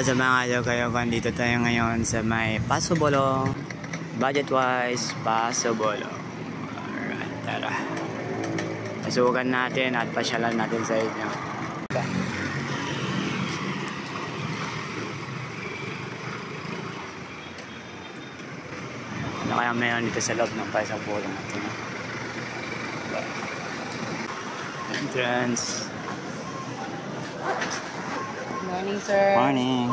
What's up mga idol kayo? Dito tayo ngayon sa may Paso Bolong. Budget wise, Paso Bolong. Alright, tara. Pasukan natin at pasyalan natin sa inyo. Ano kaya mayroon dito sa loob ng Paso Bolong natin? Entrance. Morning, sir. Morning.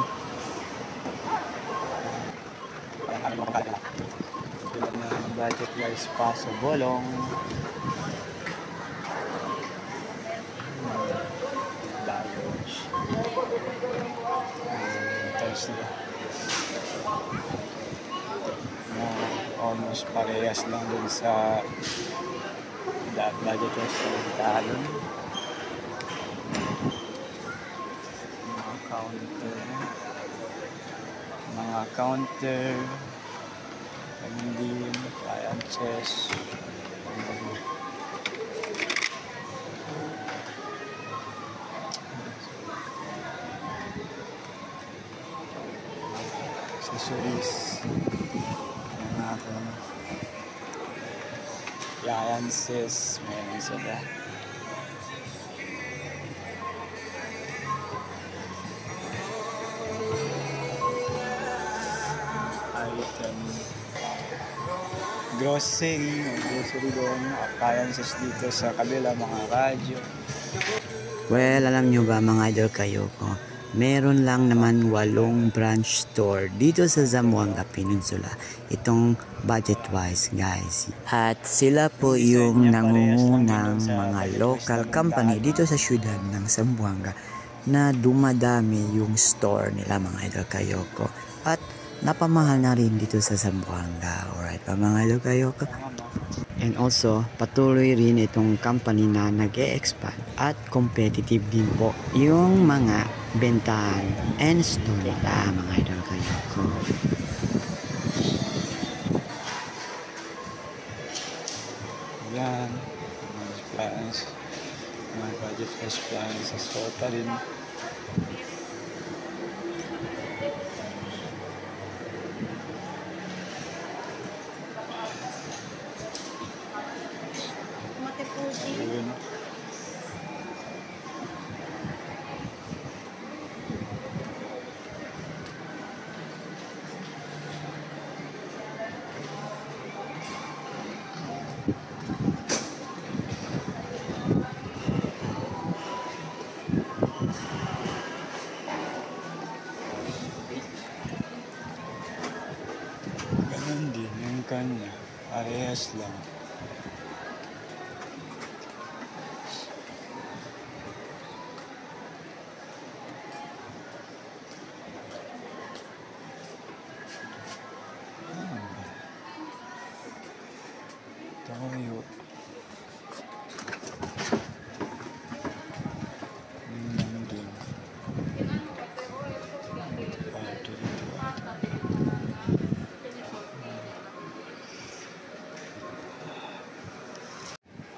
Budget wise Paso Bolong. Almost parehas lang dun sa budget wise sa talon. Mga counter, hindi appliances, accessories, appliances, meron sila. Grocery doon, appliances dito sa kabila, mga radyo. Well, alam nyo ba mga idol kayo ko, meron lang naman 8 branch store dito sa Zamboanga Peninsula. Itong budget wise guys. At sila po yung nangungunang mga local company dito sa syudad ng Zamboanga na dumadami yung store nila mga idol kayo ko. At napamahal na rin dito sa Zamboanga. Alright pa mga idol kayo ko. And also, patuloy rin itong company na nag-e-expand at competitive din po yung mga bentahan and store nila mga idol kayo ko. Yan, mga plans, mga budget first plans sa store pa rin. Ganun din yung kanya, parehas lang. Tayo.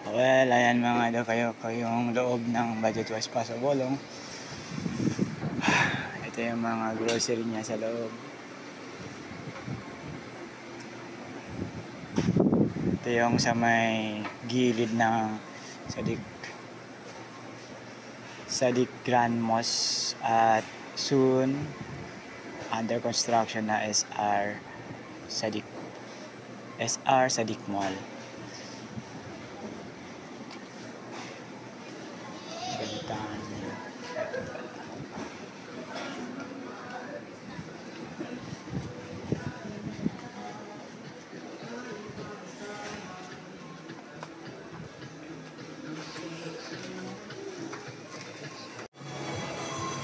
Well, ayan mga idol kayo yung loob ng budget wise Paso Bolong. Ito yung mga grocery niya sa loob. Ito yung sa may gilid ng Sadiq Grand Mosque at soon under construction na SR Sadiq Mall.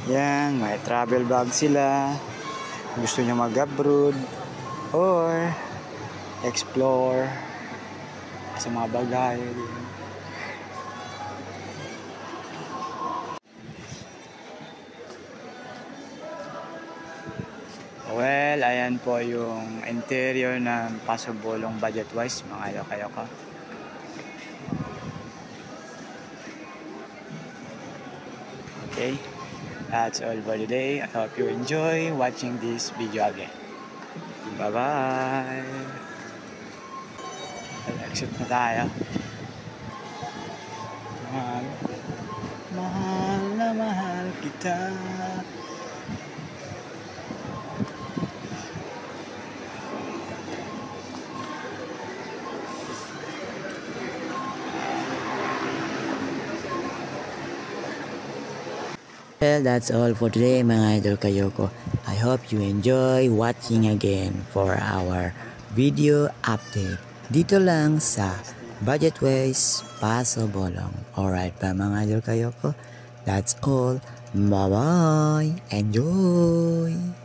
Yan, may travel bag sila. Gusto nyo mag-abroad or explore sa mga bagay. Well, ayan po yung interior ng Paso Bolong budget wise mga idol kayo ko. Okay. That's all for today. I hope you enjoy watching this video again. Bye-bye! Exit na tayo. Mahal, mahal na mahal kita. Well, that's all for today mga idol kayoko. I hope you enjoy watching again for our video update. Dito lang sa Budgetways Paso Bolong. Alright ba mga idol kayoko? That's all. Bye-bye. Enjoy!